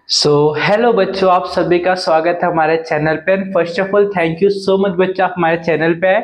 Hello बच्चों, आप सभी का स्वागत है हमारे चैनल पे। First of all thank you so much बच्चा, आप हमारे चैनल पे आए।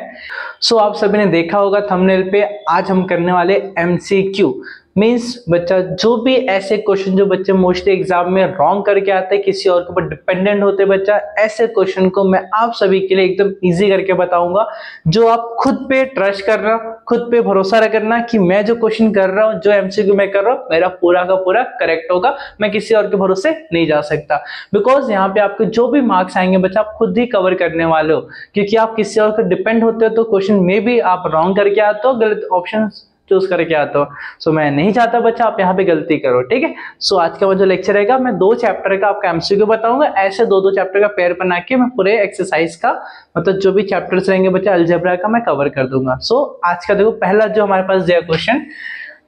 आप सभी ने देखा होगा थंबनेल पे, आज हम करने वाले एमसीक्यू। मींस बच्चा जो भी ऐसे क्वेश्चन जो बच्चे मोस्टली एग्जाम में रॉन्ग करके आते हैं, किसी और के ऊपर डिपेंडेंट होते बच्चा, ऐसे क्वेश्चन को मैं आप सभी के लिए एकदम इजी करके बताऊंगा, जो आप खुद पे ट्रस्ट करना, खुद पे भरोसा रखना कि मैं जो क्वेश्चन कर रहा हूँ, जो एमसीक्यू मैं कर रहा हूँ, मेरा पूरा का पूरा करेक्ट होगा, मैं किसी और के भरोसे नहीं जा सकता। बिकॉज यहाँ पे आपके जो भी मार्क्स आएंगे बच्चा, आप खुद ही कवर करने वाले हो, क्योंकि आप किसी और पर डिपेंड होते हो तो क्वेश्चन में भी आप रॉन्ग करके आते हो, गलत ऑप्शन चूज करके आते हो। मैं नहीं चाहता बच्चा आप यहाँ पे गलती करो, ठीक है। आज का जो लेक्चर रहेगा, मैं 2 चैप्टर का आपका एमसीक्यू बताऊंगा। ऐसे 2-2 चैप्टर का पेयर बना के मैं पूरे एक्सरसाइज का, मतलब जो भी चैप्टर्स रहेंगे बच्चा अलजेब्रा का, मैं कवर कर दूंगा। आज का देखो पहला जो हमारे पास दिया क्वेश्चन,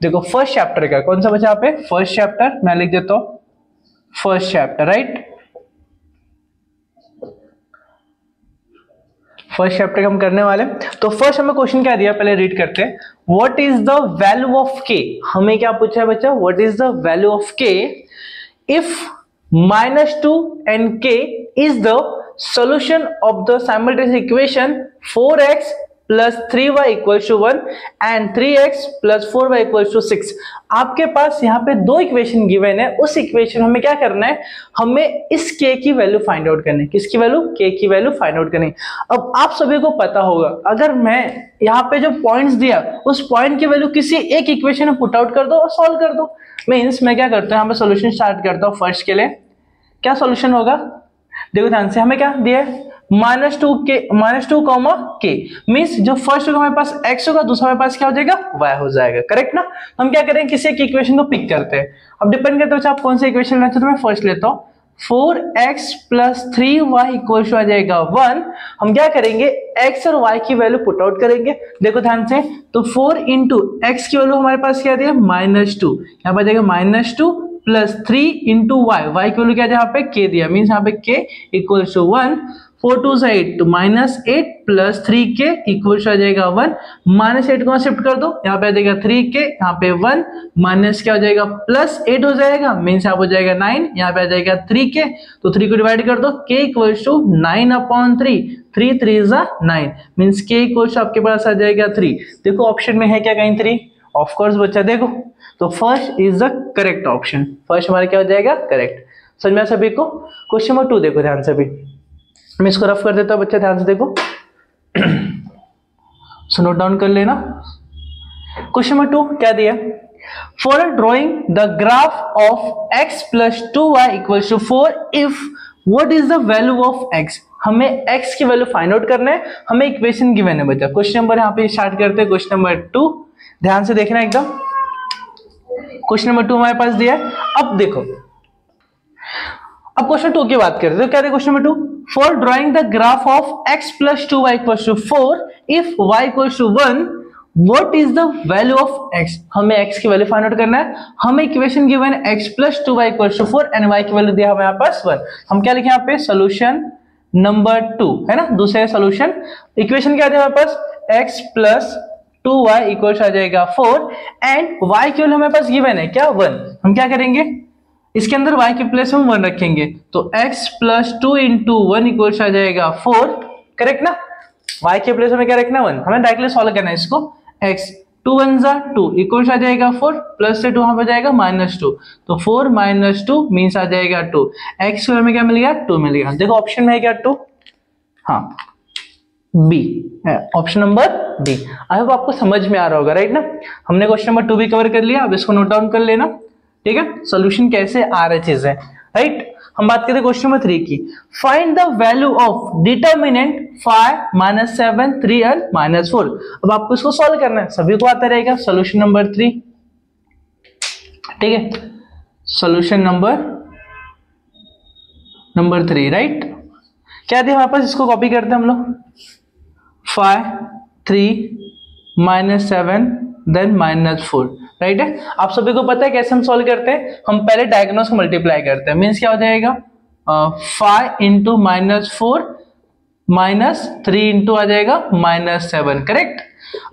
देखो फर्स्ट चैप्टर का कौन सा बच्चा, यहाँ पे फर्स्ट चैप्टर मैं लिख देता हूँ, first chapter, right. First chapter हम करने वाले। तो फर्स्ट हमें क्वेश्चन क्या दिया, पहले रीड करते हैं। What is the value of के। हमें क्या पूछा है बच्चा, what is the value of के if -2 and k is the solution of the simultaneous equation 4x plus 3y equals to 1 and 3x plus 4y equals to 6। आपके पास यहाँ पे 2 इक्वेशन गिवन है। उस इक्वेशन में हमें क्या करना है, हमें इस k की वैल्यू फाइंड आउट करनी है। किसकी वैल्यू, k की वैल्यू फाइंड आउट करनी है। अब आप सभी को पता होगा, अगर मैं यहाँ पे जो पॉइंट्स दिया, उस पॉइंट की वैल्यू किसी एक इक्वेशन में पुट आउट कर दो और सॉल्व कर दो। मीन्स मैं क्या करता हूँ, यहाँ पे सोल्यूशन स्टार्ट करता हूँ। फर्स्ट के लिए क्या सॉल्यूशन होगा, देखो ध्यान से, हमें क्या दिया है -2 कॉमा के। मींस जो फर्स्ट होगा हमारे पास x होगा, दूसरा हमारे पास क्या हो जाएगा, y हो जाएगा, करेक्ट ना। हम क्या करेंगे, किसी एक इक्वेशन को पिक करते हैं। अब डिपेंड करता है आप कौन सा इक्वेशन लेना चाहते हो। मैं फर्स्ट लेता हूँ, 4x plus 3y equal to आ जाएगा 1। हम क्या करेंगे, x और y की वैल्यू पुट आउट करेंगे। देखो ध्यान से, तो 4 इंटू एक्स की वैल्यू हमारे पास क्या दिया, -2, यहाँ पर जाएगा -2 प्लस 3 इंटू वाई, वाई की वैल्यू क्या यहाँ पे k दिया, मीन्स यहाँ पे k इक्वल टू 1। 4 2 8 तो -8 प्लस 3k इक्वल टू आ जाएगा 1। -8 को शिफ्ट कर दो, यहाँ पे आ जाएगा 3k, यहाँ पे 1 माइनस क्या हो जाएगा, +8 हो जाएगा, मीन्स यहाँ पे हो जाएगा 9, यहाँ पे आ जाएगा 3k, तो 3 को डिवाइड कर दो, k equal to 9/3, 3 3 is 9, means k equal to आपके पास आ जाएगा 3। देखो ऑप्शन में है क्या कहीं 3, ऑफ कोर्स बच्चा देखो, तो first is the correct option. First हमारा क्या हो जाएगा, करेक्ट। समझ में सभी को। क्वेश्चन नंबर 2 देखो ध्यान से, भी मैं इसको रफ कर देता हूं बच्चा, ध्यान से देखो। सो नोट डाउन कर लेना। क्वेश्चन नंबर 2 क्या दिया, for drawing the graph of x plus 2y equals to 4 if what is the value of x। हमें x की वैल्यू फाइंड आउट करना है, हमें इक्वेशन गिवन है बच्चा। क्वेश्चन नंबर यहाँ पे स्टार्ट करते हैं, क्वेश्चन नंबर 2, ध्यान से देखना एकदम। क्वेश्चन नंबर 2 हमारे पास दिया है। अब देखो, अब क्वेश्चन 2 की बात करते हैं, तो क्या है question number 2, for drawing the graph of x plus 2y equals to 4 if y equals to 1 what is the value of x। हमें x की वैल्यू फाइंड आउट करना है, हमें इक्वेशन गिवन है x plus 2y equals to 4 and y की value दिया हमें यहाँ पास 1। हम क्या लिखे यहाँ पे, सोल्यूशन नंबर 2 है ना, दूसरे सोल्यूशन। इक्वेशन क्या दिया हमारे पास, x plus 2y इक्वल आ जाएगा 4 एंड y की वैल्यू हमारे पास गिवन है क्या, 1। हम क्या करेंगे, इसके अंदर y के प्लेस में 1 रखेंगे, तो x plus 2 इंटू 1 इक्वल आ जाएगा 4, करेक्ट ना। y के प्लेस में क्या रखना, 1। हमें डायरेक्टली सॉल्व करना है इसको, x 2 1 2 इक्वल आ जाएगा 4, प्लस से 2 वहां पर जाएगा -2, तो 4 - 2 मीन्स आ जाएगा 2। x में क्या मिल गया, 2 मिल गया। देखो ऑप्शन में है क्या 2, हाँ बी है, option number B. I hope आपको समझ में आ रहा होगा, राइट ना। हमने क्वेश्चन नंबर 2 भी कवर कर लिया, अब इसको नोट डाउन कर लेना, ठीक है। सॉल्यूशन कैसे आ रहे चीज है, राइट। हम बात करते हैं क्वेश्चन नंबर 3 की। Find the value of determinant 5 -7 3 और -4। अब आपको इसको सॉल्व करना है, सभी को आता रहेगा। सॉल्यूशन नंबर 3, ठीक है, सॉल्यूशन नंबर 3, राइट। क्या दिया हमारे पास, इसको कॉपी करते हैं हम लोग, 5 3 -7 देन -4, राइट है। आप सभी को पता है कैसे हम सॉल्व करते हैं, हम पहले डायगोनल्स को मल्टीप्लाई करते हैं। मींस क्या हो जाएगा, 5 इंटू -4 -3 इंटू आ जाएगा -7, करेक्ट।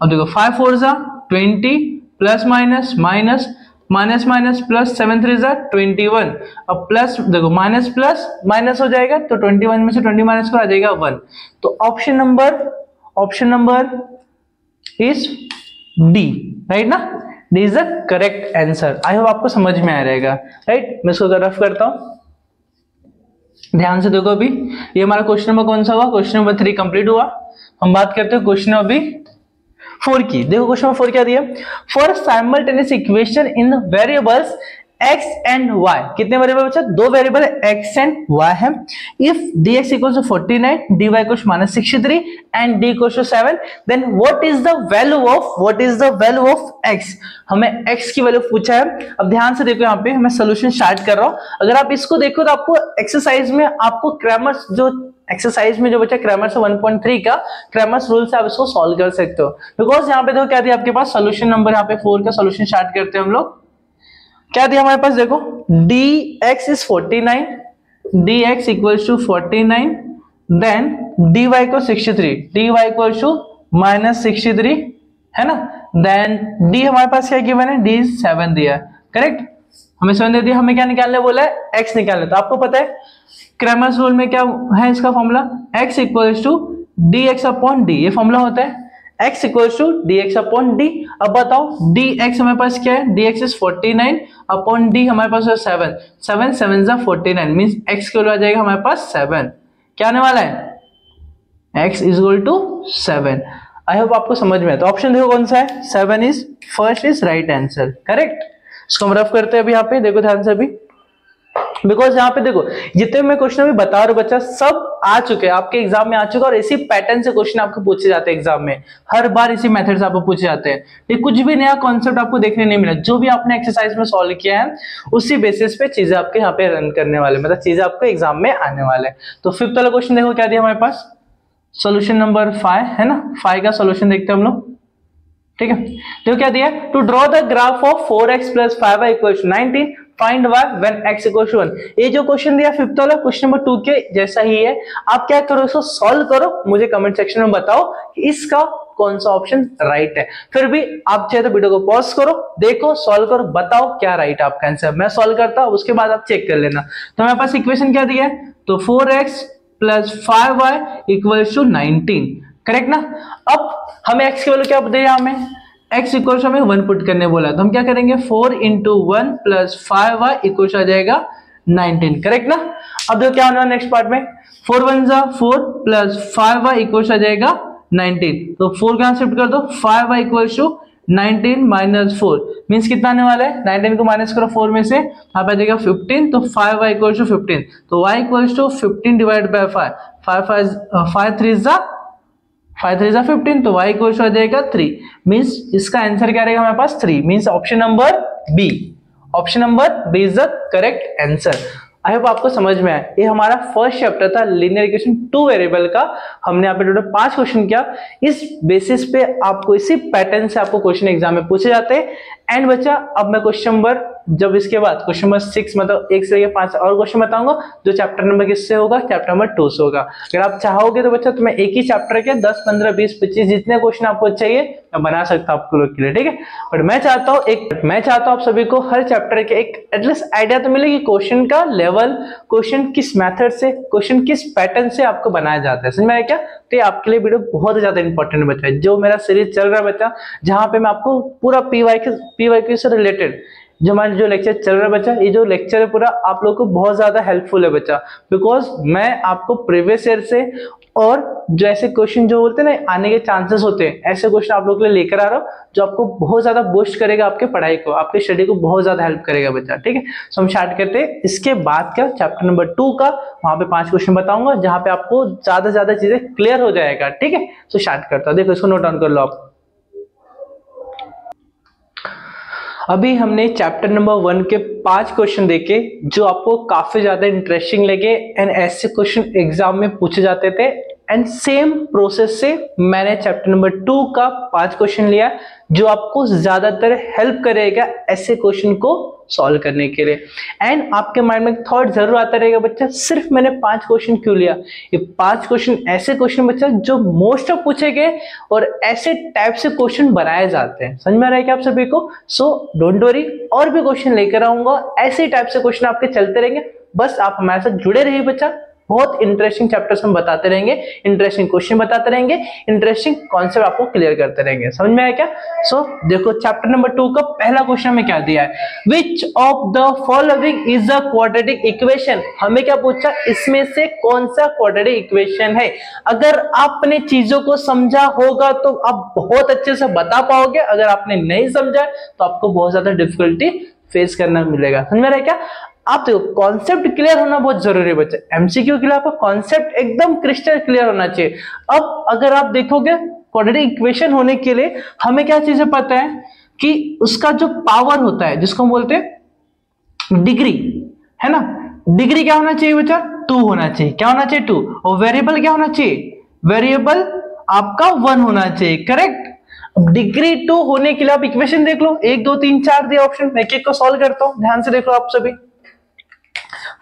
अब देखो 5 4 जा 20 plus minus minus minus plus 7 3 जा 21। अब प्लस देखो माइनस प्लस माइनस हो जाएगा तो 21 में से 20 माइनस को आ जाएगा 1। तो option number is D, right ना, D is the correct answer. I hope आपको समझ में आ रहेगा, राइट। मैं इसको रफ करता हूं, ध्यान से देखो। अभी ये हमारा क्वेश्चन नंबर कौन सा हुआ, क्वेश्चन नंबर 3 कंप्लीट हुआ। हम बात करते हैं क्वेश्चन अभी 4 की। देखो क्वेश्चन नंबर 4 क्या दिया, for simultaneous equation in variables x and y, कितने वेरिएबल बचा, 2 वेरिएबल x एंड y है। If dx equals to 49, dy equals minus 63 and d equals to 7, then what is the value of x। हमें x की value पूछा है। अब ध्यान से देखो, यहाँ पे मैं सोल्यूशन स्टार्ट कर रहा हूं। अगर आप इसको देखो तो आपको एक्सरसाइज में आपको क्रैमर्स जो एक्सरसाइज में जो बचा क्रैमर्स 1.3 का क्रैमर्स रूल से आप इसको सॉल्व कर सकते हो। बिकॉज यहाँ पे देखो क्या दिया आपके पास, सोल्यूशन नंबर यहाँ पे 4 का सोल्यूशन स्टार्ट करते हैं हम लोग। क्या दिया हमारे पास, देखो dx is 49, dx equals to 49, then dy को 63, dy इक्वल्स टू माइनस 63 है ना, देन d हमारे पास क्या गिवन है, d 7 दिया, करेक्ट। हमें 7 दे दिया, हमें क्या निकालने बोला है, x निकालना। तो आपको पता है क्रैमर्स रूल में क्या है इसका formula, x equals to dx upon d, ये फॉर्मूला होता है x equals to dx upon d। अब बताओ dx हमारे पास क्या है, dx इज 49 अपॉन d हमारे पास है 7, 7 7 जा 49 मींस x की वैल्यू आ जाएगा हमारे पास 7। क्या आने वाला है, x is equal to 7। I hope आपको समझ में आया। तो ऑप्शन देखो कौन सा है, 7 is first is right answer, correct. इसको हम रफ करते हैं अभी यहाँ पे, देखो ध्यान से अभी, बिकॉज यहाँ पे देखो जितने मैं क्वेश्चन अभी बता रहा हूं बच्चा, सब आ चुके हैं आपके एग्जाम में आ चुके हैं, और इसी पैटर्न से क्वेश्चन आपको पूछे जाते हैं एग्जाम में, हर बार इसी मेथड से आपको पूछे जाते हैं। ये कुछ भी नया कॉन्सेप्ट आपको देखने नहीं मिला, जो भी आपने एक्सरसाइज में सॉल्व किया है उसी बेसिस पे चीजें आपके यहाँ पे रन करने वाले, मतलब चीजें आपको एग्जाम में आने वाले। तो 5th वाला क्वेश्चन देखो क्या दिया हमारे पास, सोल्यूशन नंबर 5 है ना, 5 का सोल्यूशन देखते हैं हम लोग, ठीक है। देखो क्या दिया, to draw the graph of 4x plus 5y equals to 19, find y when x equals to 1। ये जो क्वेश्चन दिया 5th वाला क्वेश्चन नंबर 2 के जैसा ही है। आप क्या करो, इसको सॉल्व करो, मुझे कमेंट सेक्शन में बताओ कि इसका कौन सा ऑप्शन राइट है। फिर भी आप चाहे तो वीडियो को पॉज करो, देखो, सॉल्व करो, बताओ क्या राइट है आपका आंसर। मैं सॉल्व करता हूं, उसके बाद आप चेक कर लेना। तो हमारे पास इक्वेशन क्या दिया है, तो 4x plus 5y equals to 19, correct ना। अब हमें x की वैल्यू क्या दिया, हमें x इक्वल्स हमें 1 पुट करने बोला, तो हम क्या करेंगे 4 इंटू 1 प्लस 5y इक्वल्स आ जाएगा 19, करेक्ट ना। अब देखो क्या होने वाला नेक्स्ट पार्ट में, 4 1 जा 4 प्लस 5y इक्वल्स आ जाएगा 19, तो 4 कहां शिफ्ट कर दो, 5y equals to 19 minus 4 means कितना आने वाला है, 19 को माइनस करो 4 में से, यहाँ पे आ जाएगा 15, तो 5y इक्वल्स टू 15, तो y equals to 15 divide by 5 3 जा 15, तो y इक्वल्स आ जाएगा 3, मींस इसका आंसर क्या रहेगा हमारे पास 3, means option number B is the correct answer. I hope आपको समझ में आया। ये हमारा फर्स्ट चैप्टर था लीनियर इक्वेशन 2 वेरिएबल का। हमने यहाँ पे टोटल 5 क्वेश्चन किया। इस बेसिस पे आपको इसी पैटर्न से आपको क्वेश्चन एग्जाम में पूछे जाते हैं। एंड बच्चा अब मैं क्वेश्चन नंबर, जब इसके बाद क्वेश्चन नंबर 6 मतलब 1 से लेकर 5 और क्वेश्चन बताऊंगा, जो चैप्टर नंबर किससे होगा, चैप्टर नंबर 2 से होगा। अगर आप चाहोगे तो बच्चा तो मैं एक ही चैप्टर के 10 15 20 25 जितने क्वेश्चन आपको चाहिए मैं बना सकता हूं आपको लोग के लिए, ठीक है। बट मैं चाहता हूं आप सभी को हर चैप्टर के एक एटलीस्ट आइडिया तो मिले कि क्वेश्चन का लेवल, क्वेश्चन किस मेथड से, क्वेश्चन किस पैटर्न से आपको बनाया जाता है, समझ में आया क्या। तो ये आपके लिए वीडियो बहुत ज्यादा इंपॉर्टेंट बच्चा है। जो मेरा सीरीज चल रहा है बच्चा, जहां पे मैं आपको पूरा पीवाईक्यू से रिलेटेड जो हमारा जो लेक्चर चल रहा है बच्चा, ये जो लेक्चर है पूरा आप लोग को बहुत ज्यादा हेल्पफुल है बच्चा, बिकॉज मैं आपको प्रीवियस ईयर से और जो ऐसे क्वेश्चन जो बोलते हैं ना आने के चांसेस होते हैं, ऐसे क्वेश्चन आप लोग के लिए लेकर आ रहा हूं जो आपको बहुत ज्यादा बूस्ट करेगा, आपके पढ़ाई को, आपके स्टडी को बहुत ज्यादा हेल्प करेगा बच्चा, ठीक है। सो हम स्टार्ट करते हैं इसके बाद का चैप्टर नंबर 2 का, वहां पे 5 क्वेश्चन बताऊंगा जहां पे आपको ज्यादा चीजें क्लियर हो जाएगा, ठीक है। सो स्टार्ट करता हूं, देखो इसको नोट डाउन कर लो आप। अभी हमने चैप्टर नंबर 1 के 5 क्वेश्चन देखे जो आपको काफी ज्यादा इंटरेस्टिंग लगे एंड ऐसे क्वेश्चन एग्जाम में पूछे जाते थे एंड सेम प्रोसेस से मैंने चैप्टर नंबर 2 का 5 क्वेश्चन लिया जो आपको ज्यादातर हेल्प करेगा ऐसे क्वेश्चन को सॉल्व करने के लिए। एंड आपके माइंड में थॉट जरूर आता रहेगा बच्चा सिर्फ मैंने 5 क्वेश्चन क्यों लिया, ये 5 क्वेश्चन ऐसे क्वेश्चन बच्चा जो मोस्ट ऑफ पूछे गए और ऐसे टाइप से क्वेश्चन बनाए जाते हैं। समझ में आ रहा है क्या आप सभी को? सो डोंट वरी, और भी क्वेश्चन लेकर आऊंगा, ऐसे टाइप से क्वेश्चन आपके चलते रहेंगे, बस आप हमारे साथ जुड़े रहिए बच्चा। बहुत इंटरेस्टिंग चैप्टर्स हम बताते रहेंगे, इंटरेस्टिंग क्वेश्चन बताते रहेंगे, इंटरेस्टिंग कॉन्सेप्ट आपको क्लियर करते रहेंगे। समझ में आया क्या? सो देखो चैप्टर नंबर 2 का पहला क्वेश्चन में क्या दिया है, which of the following is a quadratic equation. हमें क्या पूछा, इसमें से कौन सा क्वाड्रेटिक इक्वेशन है। अगर आपने चीजों को समझा होगा तो आप बहुत अच्छे से बता पाओगे, अगर आपने नहीं समझा तो आपको बहुत ज्यादा डिफिकल्टी फेस करना मिलेगा। समझ में आ रहा है क्या? आप देखो कॉन्सेप्ट क्लियर होना बहुत जरूरी है बच्चे, एमसीक्यू के लिए आपका कॉन्सेप्ट एकदम क्रिस्टल क्लियर होना चाहिए। अब अगर आप देखोगे क्वाड्रेटिक इक्वेशन होने के लिए हमें क्या चीजें पता है कि उसका जो पावर होता है जिसको हम बोलते हैं डिग्री, है ना, डिग्री क्या होना चाहिए बच्चा, 2 होना चाहिए। क्या होना चाहिए? 2। और वेरिएबल क्या होना चाहिए, वेरिएबल आपका 1 होना चाहिए, करेक्ट। डिग्री 2 होने के लिए आप इक्वेशन देख लो, 1 2 3 4 दिया ऑप्शन, मैं एक एक को सॉल्व करता हूं, ध्यान से देख लो आप सभी।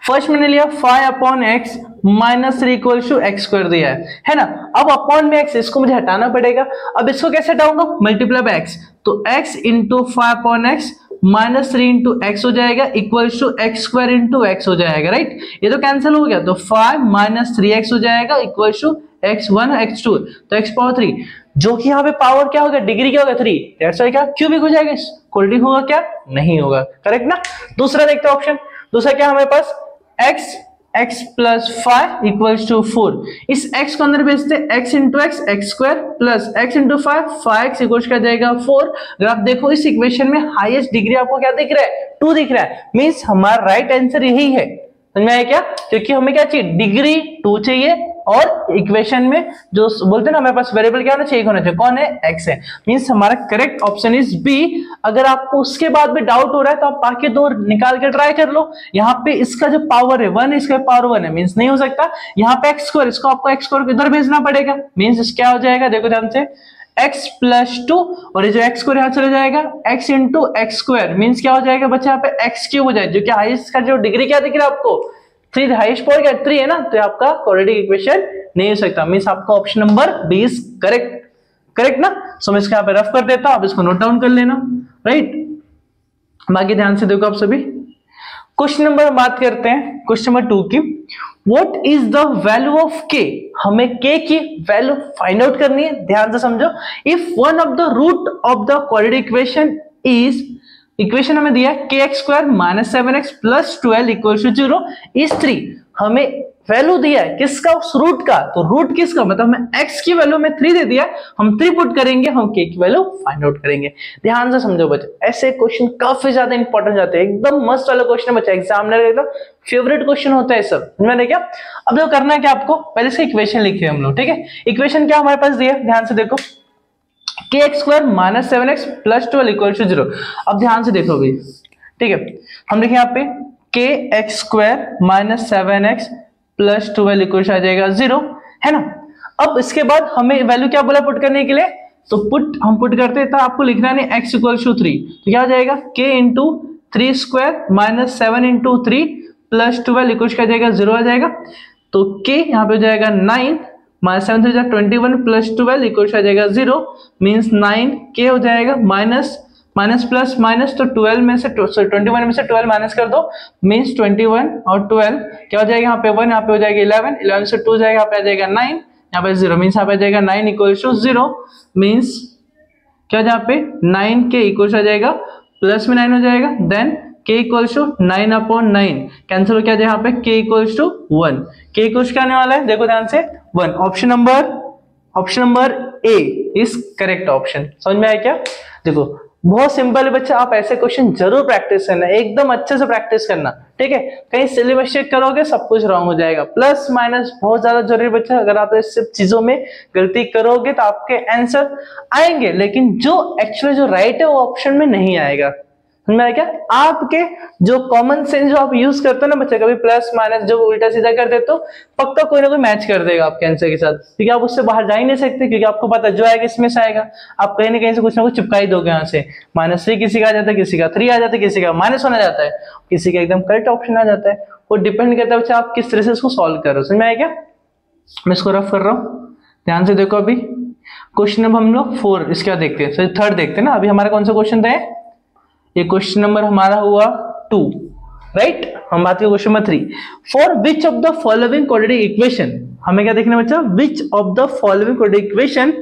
फर्स्ट मैंने लिया 5/x -3 equal to x square दिया है ना। अब अपॉन में x, इसको मुझे हटाना पड़ेगा। अब इसको कैसे हटाऊंगा, मल्टीप्लाई बाय x, तो x into 5/x -3 into x हो जाएगा equal to x square into x हो जाएगा, राइट। ये तो कैंसिल हो गया, तो 5 - 3x हो जाएगा इक्वल टू x1 x2, तो x पावर 3, जो कि यहाँ पे पावर क्या होगा, डिग्री क्या होगा 3, दैट्स व्हाई क्या क्यूबिक हो जाएगा, क्वाड्रेटिक होगा क्या, नहीं होगा, करेक्ट ना। दूसरा देखते हैं ऑप्शन, दूसरा क्या हमारे पास, x प्लस 5 इक्वल्स टू 4। इस x को अंदर भेजते x into x square plus x into 5x equals क्या जाएगा 4। अगर आप देखो इस इक्वेशन में हाईएस्ट डिग्री आपको क्या दिख रहा है, 2 दिख रहा है, मींस हमारा राइट आंसर यही है। समझ में आया क्या? क्योंकि हमें क्या चाहिए, डिग्री 2 चाहिए और इक्वेशन में जो बोलते हैं ना हमारे पास वेरिएबल क्या होना चाहिए, होना चाहिए, कौन है, x है, मींस हमारा करेक्ट ऑप्शन इज बी। अगर आपको उसके बाद भी डाउट हो रहा है तो आप बाकी 2 निकाल के ट्राई कर लो। यहाँ पे इसका जो पावर है 1, इसका पावर 1 है, मींस नहीं हो सकता। यहाँ पे x स्क्वायर, इसको आपको x स्क्वायर इधर भेजना पड़ेगा, मींस क्या हो जाएगा, देखो ध्यान से, x प्लस 2 और ये जो x स्क्वायर यहाँ चला जाएगा x into x square, means क्या हो जाएगा बच्चा, यहाँ पे x क्यूब हो जाएगा, जो कि हाईएस्ट का जो डिग्री क्या दिख रहा है आपको, 3, हाईएस्ट पावर क्या 3 है ना, तो आपका क्वाड्रेटिक इक्वेशन नहीं हो सकता, मींस आपका option number B is correct, correct ना। सो मैं इसको यहाँ पे रफ कर देता हूं, आप इसको नोट डाउन कर लेना, राइट। बाकी ध्यान से देखो आप सभी। क्वेश्चन नंबर बात करते हैं, क्वेश्चन नंबर 2 की, what is the value of k। हमें k की वैल्यू फाइंड आउट करनी है, ध्यान से समझो। If one of the root of the quadratic equation is, equation हमें दिया kx square -7x plus 12 equal to 0 is 3। हमें वैल्यू दिया है किसका, उस रूट का, तो रूट किसका, मतलब हमें x की वैल्यू में 3 दे दिया, हम 3 पुट करेंगे, हम k की वैल्यू फाइंड आउट करेंगे। ध्यान से समझो बच्चे, ऐसे क्वेश्चन काफी ज्यादा इंपॉर्टेंट जाते हैं, एकदम मस्त वाला क्वेश्चन है बच्चा, एग्जामिनर एकदम फेवरेट क्वेश्चन होता है सब, मैंने क्या। अब देखो करना है क्या आपको, पहले इसका इक्वेशन लिखिए हम लोग, ठीक है। इक्वेशन क्या हमारे पास दिया, ध्यान से देखो, kx square -7x plus 12 equal to 0। अब ध्यान से देखो भाई, ठीक है, हम लिखे यहाँ पे kx square -7x plus 12 equal to आ जाएगा 0, है ना। अब इसके बाद हमें वैल्यू क्या बोला पुट करने के लिए, तो हम पुट करते हैं, तो आपको लिखना नहीं x इक्वल टू 3, तो क्या हो जाएगा k into 3 square -7 into 3 plus 12 equal to आ जाएगा 0 आ जाएगा। तो k यहाँ पे हो जाएगा 9 -7 से 21 प्लस 12 इक्वल टू आ जाएगा 0, मींस 9k हो जाएगा माइनस माइनस प्लस माइनस, तो 12 में से 21 में से 12 माइनस कर दो, मींस 21 और 12 क्या हो जाएगा, यहाँ पे 1, यहाँ पे हो जाएगा 11, 11 से 2 जाएगा, यहाँ पे आ जाएगा 9, यहाँ पे 0, मींस यहाँ पे आ जाएगा 9 इक्वल टू 0, मींस क्या यहाँ पे 9k इक्वल आ जाएगा, प्लस में 9 हो जाएगा, then k equals to 9/9 cancel हो, क्या यहाँ पे k equals to 1, k equals क्या आने वाला है, देखो ध्यान से 1। Option number A is correct option. समझ में आया क्या? देखो बहुत सिंपल है बच्चा, आप ऐसे क्वेश्चन जरूर प्रैक्टिस करना, एकदम अच्छे से प्रैक्टिस करना, ठीक है। कहीं सिली मिस्टेक करोगे सब कुछ रॉन्ग हो जाएगा। प्लस माइनस बहुत ज्यादा जरूरी बच्चा, अगर आप इस सब चीजों में गलती करोगे तो आपके आंसर आएंगे, लेकिन जो एक्चुअली जो राइट है वो ऑप्शन में नहीं आएगा। समझ में आया क्या? आपके जो कॉमन सेंस जो आप यूज करते हो ना बच्चे, कभी प्लस माइनस जो उल्टा सीधा कर देते हो, पक्का कोई ना कोई मैच कर देगा आपके आंसर के साथ, क्योंकि आप उससे बाहर जा ही नहीं सकते, क्योंकि आपको पता जो आएगा इसमें से आएगा। आप कहीं ना कहीं से कुछ ना कुछ चिपका ही दोगे यहाँ से। -3 किसी का आ जाता है, किसी का 3 आ जाता है, किसी का -1 आ जाता है, किसी का एकदम करेक्ट ऑप्शन आ जाता है। वो डिपेंड करता है बच्चा आप किस तरह से इसको सॉल्व कर रहे हो। समझ में आया क्या? मैं इसको रफ कर रहा हूँ, ध्यान से देखो। अभी क्वेश्चन नंबर हम लोग 4 इसका देखते हैं, थर्ड देखते हैं ना। अभी हमारा कौन सा क्वेश्चन था? ये क्वेश्चन नंबर हमारा हुआ 2, राइट। हम बात करें question number 3। For which of the following quadratic equation, हमें क्या देखना बच्चा? Which of the following quadratic equation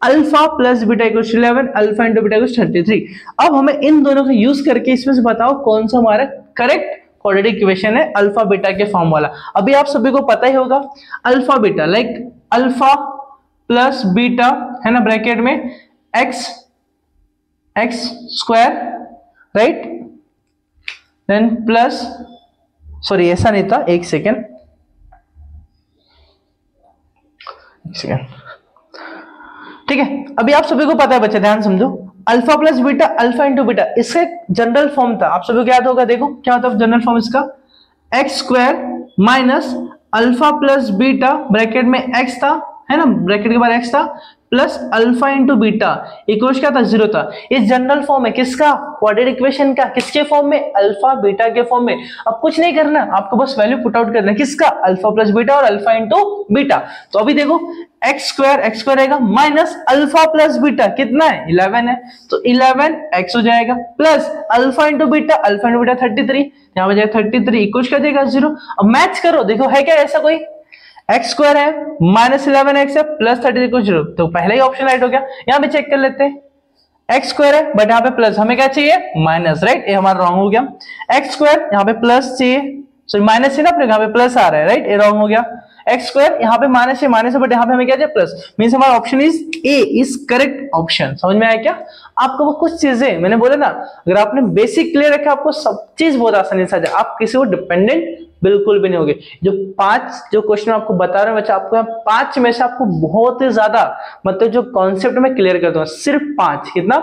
alpha plus beta equals 11 alpha into beta equals 33। अब हमें इन दोनों को यूज करके इसमें से बताओ कौन सा हमारा करेक्ट क्वाड्रेटिक इक्वेशन है अल्फा बीटा के फॉर्म वाला। अभी आप सभी को पता ही होगा alpha beta, like alpha plus beta है ना, ब्रैकेट में x square, right, then plus, sorry ऐसा नहीं था, एक सेकेंड, ठीक है। अभी आप सभी को पता है बच्चे, ध्यान समझो, alpha plus beta alpha into beta, इसका जनरल फॉर्म था, आप सभी को याद होगा। देखो क्या होता है जनरल फॉर्म इसका? X square minus alpha plus beta, bracket में एक्स था है ना, ब्रैकेट के बाद एक्स था, plus alpha into beta equals क्या था? 0 था। ये जनरल फॉर्म है किसका? क्वाड्रेटिक इक्वेशन का। किसके फॉर्म में? अल्फा बीटा के फॉर्म में। अब कुछ नहीं करना, आपको बस वैल्यू पुट आउट करना है किसका? अल्फा प्लस बीटा और अल्फा इंटू बीटा। तो अभी देखो एक्स स्क्वायर रहेगा माइनस अल्फा प्लस बीटा कितना है? 11 है, तो 11 एक्स हो जाएगा, प्लस अल्फा इंटू बीटा 33, यहाँ पे जाएगा 33 इक्वल्स क्या जाएगा? 0। अब मैच करो, देखो है क्या ऐसा कोई? एक्स स्क्वायर है माइनस 11x है प्लस 33 को 0, तो पहला ही ऑप्शन राइट हो गया। यहां पे चेक कर लेते हैं, एक्स स्क्वायर है बट यहाँ पे प्लस, हमें क्या चाहिए? माइनस, राइट, ये हमारा रॉन्ग हो गया। एक्स स्क्वायर यहाँ पे प्लस चाहिए, सॉरी माइनस है ना, अपने यहाँ पे प्लस आ रहा है, राइट, ये रॉन्ग हो गया। एक्स स्क्वायर यहाँ पे माइनस है बट यहाँ पे हमें क्या चाहिए? प्लस, मींस हमारा option is a is correct option. समझ में आया क्या? आपको वो कुछ चीजें मैंने बोला ना, अगर आपने बेसिक क्लियर रखा आपको सब चीज बहुत आसानी से आ जाए, आप किसी को डिपेंडेंट बिल्कुल भी नहीं होगे। जो 5 जो क्वेश्चन आपको बता रहे हैं बच्चा, आपको 5 में से आपको बहुत ही ज्यादा मतलब जो कॉन्सेप्ट में क्लियर कर दूंगा, सिर्फ 5, कितना?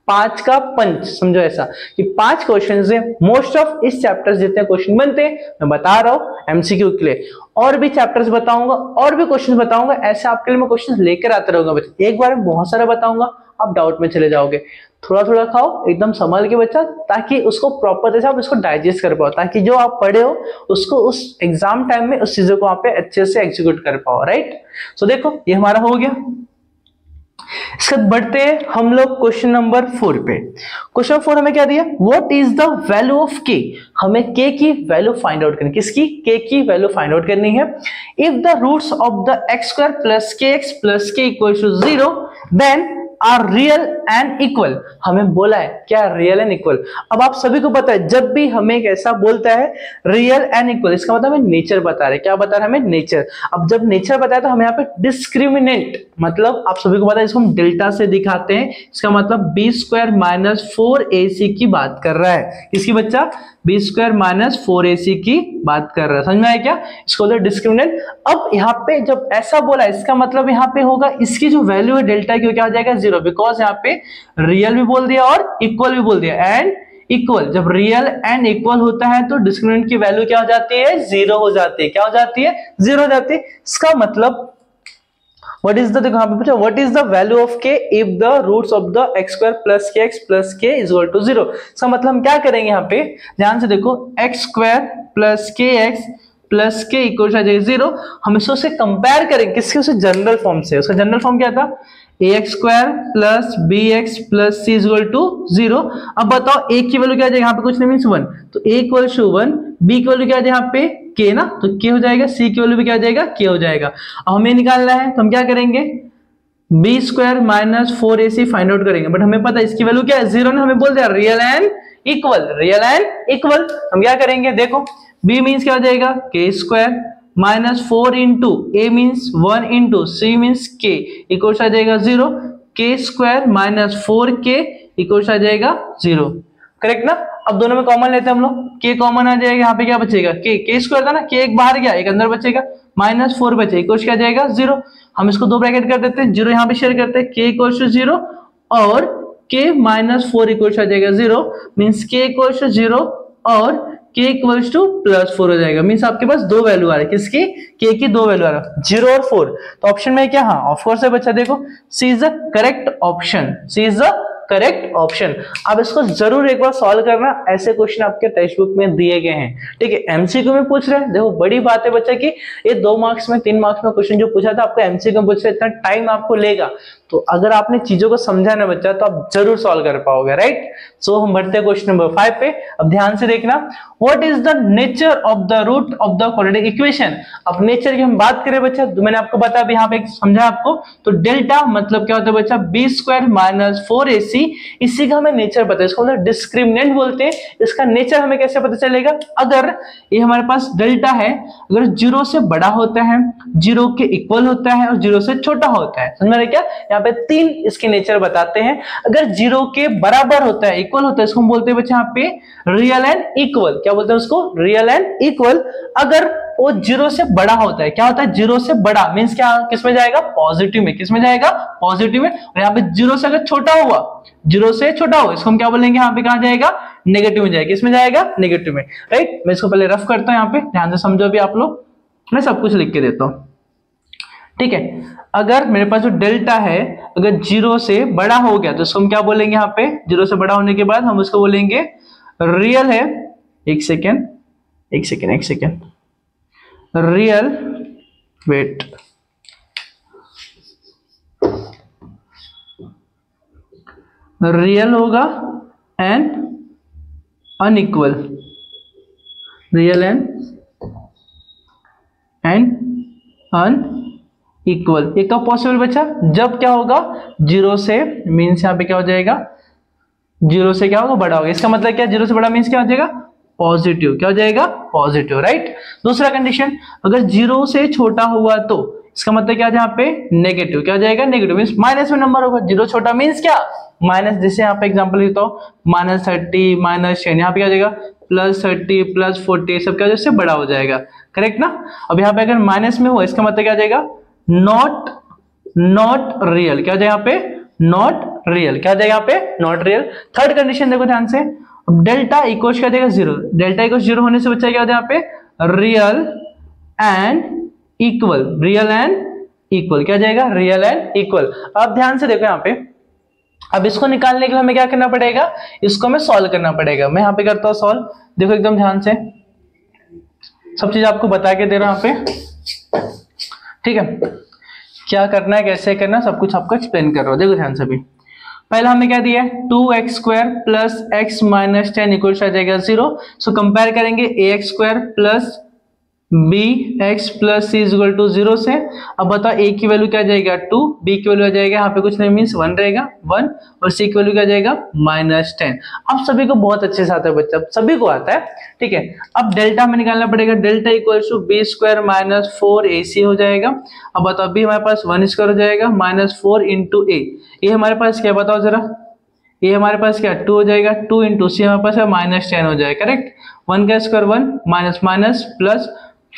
5 का पंच, समझो ऐसा कि 5 क्वेश्चन से मोस्ट ऑफ इस चैप्टर जितने क्वेश्चन बनते हैं मैं बता रहा हूं एमसीक्यू के लिए, और भी चैप्टर्स बताऊंगा और भी क्वेश्चन बताऊंगा, ऐसे आपके लिए मैं क्वेश्चन लेकर आते रहूंगा बच्चा। एक बार में बहुत सारा बताऊंगा, आप डाउट में चले जाओगे। थोड़ा थोड़ा खाओ, एकदम संभाल के बच्चा, ताकि उसको प्रॉपर तरह से आप इसको डाइजेस्ट कर पाओ, ताकि जो आप पढ़े हो उसको उस एग्जाम टाइम में उस चीजों को आप पे अच्छे से एग्जीक्यूट कर पाओ, राइट। सो देखो ये हमारा हो गया। इसके बाद बढ़ते हैं हम लोग क्वेश्चन नंबर 4 पे। क्वेश्चन 4 हमें क्या दिया? What is the value of के? हमें के की वैल्यू फाइंड आउट करनी, किसकी? के की वैल्यू फाइंड आउट करनी है। If the roots of the x square plus k x plus k equal to 0 then are real and equal. हमें बोला है क्या? Real and equal. अब आप सभी को पता है जब भी हमें एक ऐसा बोलता है रियल एंड इक्वल, इसका मतलब हमें नेचर बता रहे हैं। क्या बता रहे हैं? हमें नेचर। अब जब नेचर बताया तो हमें यहाँ पे डिस्क्रिमिनेंट, मतलब आप सभी को पता है इसको हम डेल्टा से दिखाते हैं, इसका मतलब बी स्क्वायर माइनस 4ac की बात कर रहा है। किसकी बच्चा? बी स्क्वायर माइनस 4ac की बात कर रहा है। समझ में आया क्या? इसको डिस्क्रिमिनेंट। अब यहाँ पे जब ऐसा बोला इसका मतलब यहाँ पे होगा इसकी जो वैल्यू है डेल्टा की क्या हो जाएगा? 0, बिकॉज यहाँ पे रियल भी बोल दिया और इक्वल भी बोल दिया, एंड इक्वल। जब रियल एंड इक्वल होता है तो डिस्क्रिमिनेंट की वैल्यू क्या हो जाती है? 0 हो जाती है। क्या हो जाती है? 0 हो जाती है। इसका मतलब what is the, देखो यहाँ पे पूछा what is the value of k if the roots of the x square plus k is equal to 0। इसका मतलब हम क्या करेंगे यहाँ पे, ध्यान से देखो, x square plus kx plus k equal आ जाएगा 0। हम इसको कंपेयर करेंगे किसके? उसे जनरल फॉर्म से। उसका जनरल फॉर्म क्या था? ax square plus bx plus c is equal to 0। अब बताओ a की वैल्यू क्या आ जाएगा? यहाँ पे कुछ नहीं मींस 1, तो a इक्वल टू 1, b की वैल्यू क्या आ जाएगा यहाँ पे? k ना, तो k हो जाएगा, c की वैल्यू भी क्या आ जाएगा? k हो जाएगा। अब हमें निकालना है तो हम क्या करेंगे? B square minus 4ac find out करेंगे, बट हमें पता है इसकी वैल्यू क्या है? 0 ना, हमें बोल दिया real and equal, real and equal. हम क्या करेंगे? देखो b मीन्स क्या हो जाएगा? k square minus 4 into a means 1 into c means k equal आ जाएगा 0। k square minus 4k equal आ जाएगा 0, करेक्ट ना। अब दोनों में कॉमन लेते हैं हम लोग, k कॉमन आ जाएगा, यहाँ पे क्या बचेगा? k स्क्वायर था ना, k एक बाहर गया एक अंदर बचेगा, माइनस 4 बचे इक्वल क्या जाएगा? 0। हम इसको 2 ब्रैकेट कर देते हैं, 0 यहाँ पे शेयर करते हैं, k इक्वल टू 0 और k माइनस 4 इक्वल आ जाएगा 0, मीन्स k इक्वल टू 0 और k इक्वल्स टू प्लस 4 हो जाएगा। मीन्स आपके पास दो वैल्यू आ रही है, किसकी? k की दो वैल्यू आ रहा है, 0 और 4। तो ऑप्शन में क्या? हाँ ऑफ कोर्स है बच्चा, देखो C is the correct option, C is the correct option. अब इसको जरूर एक बार सॉल्व करना, ऐसे क्वेश्चन आपके टेक्स्ट बुक में दिए गए हैं, ठीक है। एमसीक्यू में पूछ रहे हैं, देखो बड़ी बात है बच्चा कि ये 2 मार्क्स में 3 मार्क्स में क्वेश्चन जो पूछा था आपको एमसीक्यू में पूछ रहे, इतना टाइम आपको लेगा, तो अगर आपने चीजों को समझा ना बच्चा तो आप जरूर सॉल्व कर पाओगे, राइट। सो हम बढ़ते हैं क्वेश्चन नंबर 5 पे। अब ध्यान से देखना, what is the nature of the root of the quadratic equation. अब नेचर की हम बात करें बच्चा, तो मैंने आपको बताया अभी यहाँ पे समझा आपको, तो डेल्टा मतलब क्या होता है बच्चा? बी स्क्वायर माइनस 4ac, इसी का हमें नेचर पता है, इसको मतलब डिस्क्रिमिनेंट बोलते हैं। इसका नेचर हमें कैसे पता चलेगा? अगर ये हमारे पास डेल्टा है, अगर 0 से बड़ा होता है, 0 के इक्वल होता है और 0 से छोटा होता है, समझ रहे क्या? यहाँ पे 3 इसके नेचर बताते हैं। अगर 0 के बराबर होता है, इक्वल होता है, इसको हम बोलते हैं बच्चा यहाँ पे रियल एंड इक्वल। क्या बोलते हैं उसको? Real and equal. अगर वो 0 से बड़ा होता है, क्या होता है? 0 से बड़ा मींस क्या? किसमें जाएगा? पॉजिटिव में। किसमें जाएगा? पॉजिटिव में। और यहाँ पे 0 से अगर छोटा हुआ, 0 से छोटा हुआ, इसको हम क्या बोलेंगे? यहाँ पे कहां जाएगा? नेगेटिव में जाएगा। किसमें जाएगा? नेगेटिव में, राइट। मैं इसको पहले रफ करता हूं, यहाँ पे ध्यान से समझो भी आप लोग, मैं सब कुछ लिख के देता हूं, ठीक है। अगर मेरे पास जो डेल्टा है अगर 0 से बड़ा हो गया तो इसको हम क्या बोलेंगे? यहाँ पे 0 से बड़ा होने के बाद हम उसको बोलेंगे रियल है। एक सेकेंड, रियल, वेट, रियल होगा and unequal, real and unequal. ये कब पॉसिबल बच्चा? जब क्या होगा? 0 से मीन्स यहाँ पे क्या हो जाएगा? 0 से क्या होगा? बड़ा होगा। इसका मतलब क्या? 0 से बड़ा मीन्स क्या हो जाएगा? पॉजिटिव। क्या हो जाएगा? Positive, right. दूसरा कंडीशन, अगर 0 से छोटा हुआ तो इसका मतलब क्या? यहाँ पे नेगेटिव। क्या हो जाएगा? नेगेटिव मीन्स माइनस में नंबर होगा। 0 छोटा मीन्स क्या? माइनस। जैसे यहाँ पे एग्जांपल लेता हूँ, -30 -10, यहाँ पे क्या हो जाएगा? +30 +40, सब क्या हो जाएगा? इससे बड़ा हो जाएगा, करेक्ट ना। अब यहाँ पे अगर माइनस में हुआ, इसका मतलब क्या आ जाएगा? Not real. क्या हो जाएगा यहाँ पे? Not real. क्या हो जाएगा यहाँ पे? Not real. थर्ड कंडीशन देखो ध्यान से, अब डेल्टा इक्वल क्या देगा? 0। डेल्टा इक्वल 0 होने से बच्चा क्या होता है यहाँ पे? Real and equal. Real and equal क्या जाएगा? Real and equal. अब ध्यान से देखो यहाँ पे, अब इसको निकालने के लिए हमें क्या करना पड़ेगा? इसको हमें सॉल्व करना पड़ेगा। मैं यहाँ पे करता हूँ सॉल्व, देखो एकदम ध्यान से, सब चीज आपको बता के दे रहा हूं यहाँ पे, ठीक है। क्या करना है, कैसे करना, सब कुछ आपको एक्सप्लेन कर रहा हूं, देखो ध्यान से भी। पहला हमने क्या दिया है? 2x² plus x minus 10 equal आ जाएगा 0। सो कंपेयर करेंगे ax² plus bx plus c equal to 0 से। अब बताओ a की वैल्यू क्या आ जाएगा? 2, b की वैल्यू आ जाएगा यहाँ पे कुछ नहीं मीन्स 1 रहेगा 1, और c की वैल्यू क्या आ जाएगा? -10। अब सभी को बहुत अच्छे से आता है बच्चा, सभी को आता है, ठीक है। अब डेल्टा हमें निकालना पड़ेगा, delta equal to b² minus 4ac हो जाएगा। अब बताओ b हमारे पास 1² हो जाएगा -4 इंटू a, ये हमारे पास क्या बताओ जरा? ये हमारे पास क्या 2 हो जाएगा, 2 इंटू सी हमारे पास -10 हो जाएगा, करेक्ट। 1 का square 1 minus minus plus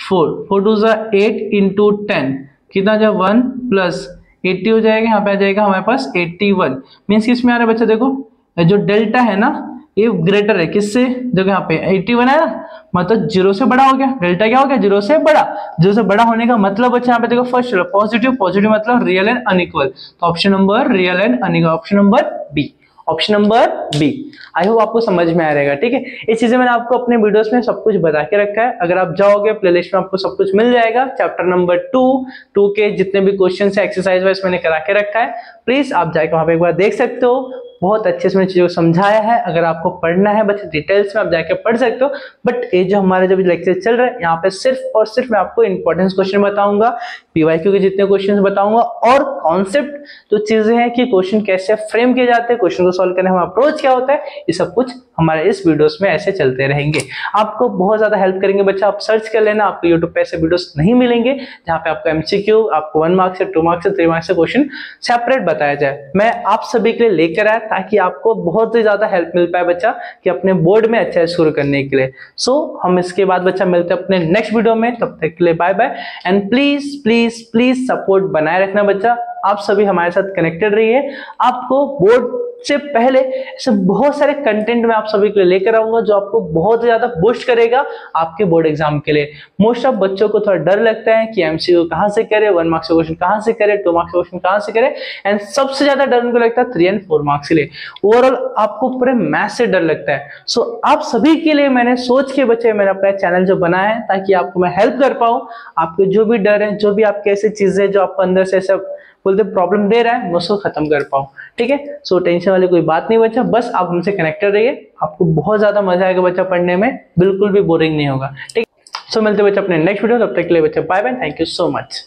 4 2 8 into 10 कितना जब 1 प्लस 80 हो जाएगा। यहाँ पे आ जाएगा हमारे पास 81। मीन्स किस में आ रहा है बच्चा? देखो जो डेल्टा है ना ये ग्रेटर है किससे? देखो यहाँ पे 81 है ना, मतलब 0 से बड़ा हो गया। डेल्टा क्या हो गया? 0 से बड़ा। 0 से बड़ा होने का मतलब बच्चा यहाँ पे देखो फर्स्ट पॉजिटिव, पॉजिटिव मतलब रियल एंड अनइक्वल। तो option number real and unequal, option number B, option number B. I hope आपको समझ में आ रहेगा, ठीक है। ये चीजें मैंने आपको अपने वीडियोस में सब कुछ बता के रखा है, अगर आप जाओगे प्लेलिस्ट में आपको सब कुछ मिल जाएगा। चैप्टर नंबर 2 के जितने भी क्वेश्चन है एक्सरसाइज वाइज मैंने करा के रखा है, प्लीज आप जाके वहां पे एक बार देख सकते हो। बहुत अच्छे से मैंने चीजों को समझाया है, अगर आपको पढ़ना है बच्चे डिटेल्स में आप जाके पढ़ सकते हो। बट ये जो हमारे जब लेक्चर चल रहा है यहाँ पे सिर्फ और सिर्फ मैं आपको इंपॉर्टेंस क्वेश्चन बताऊंगा, पीवाईक्यू के जितने क्वेश्चन बताऊंगा, और कॉन्सेप्ट जो चीजें हैं कि क्वेश्चन कैसे फ्रेम किए जाते हैं, क्वेश्चन को सॉल्व करने का अप्रोच क्या होता है, ये सब कुछ हमारे इस वीडियोस में ऐसे चलते रहेंगे। आपको बहुत ज्यादा हेल्प करेंगे बच्चा, आप सर्च कर लेना, आपको यूट्यूब पे ऐसे वीडियोस नहीं मिलेंगे जहाँ पे आपको एमसीक्यू, आपको 1 मार्क्स से 2 मार्क्स से 3 मार्क्स से क्वेश्चन सेपरेट बताया जाए। मैं आप सभी के लिए लेकर आया ताकि आपको बहुत ही ज्यादा हेल्प मिल पाए बच्चा कि अपने बोर्ड में अच्छा स्कोर करने के लिए। सो हम इसके बाद बच्चा मिलते हैं अपने नेक्स्ट वीडियो में, तब तक के लिए bye bye and please please please support बनाए रखना बच्चा। आप सभी हमारे साथ कनेक्टेड रहिए, आपको बोर्ड सबसे पहले ऐसे बहुत सारे कंटेंट मैं आप सभी के लिए लेकर आऊंगा जो आपको बहुत ज्यादा बूस्ट करेगा आपके बोर्ड एग्जाम के लिए। मोस्ट ऑफ बच्चों को थोड़ा डर लगता है कि एमसीक्यू कहां से करे, 1 मार्क्स का क्वेश्चन कहां से करे, 2 मार्क्स का क्वेश्चन कहां से करे, एंड सबसे ज्यादा डर उनको लगता है 3 और 4 मार्क्स के लिए। ओवरऑल आपको पूरे मैथ से डर लगता है। सो आप सभी के लिए मैंने सोच के बच्चे मैंने अपना चैनल जो बनाया है ताकि आपको मैं हेल्प कर पाऊं, आपके जो भी डर है, जो भी आपके ऐसे चीजें जो आपको अंदर से ऐसा बोलते प्रॉब्लम दे रहा है, मैं उसको खत्म कर पाऊं। ठीक है, सो टेंशन वाली कोई बात नहीं बच्चा, बस आप हमसे कनेक्टेड रहिए, आपको बहुत ज्यादा मजा आएगा बच्चा पढ़ने में, बिल्कुल भी बोरिंग नहीं होगा। ठीक, सो मिलते बच्चा अपने नेक्स्ट वीडियो, तब तक के लिए बच्चा bye bye, thank you so much.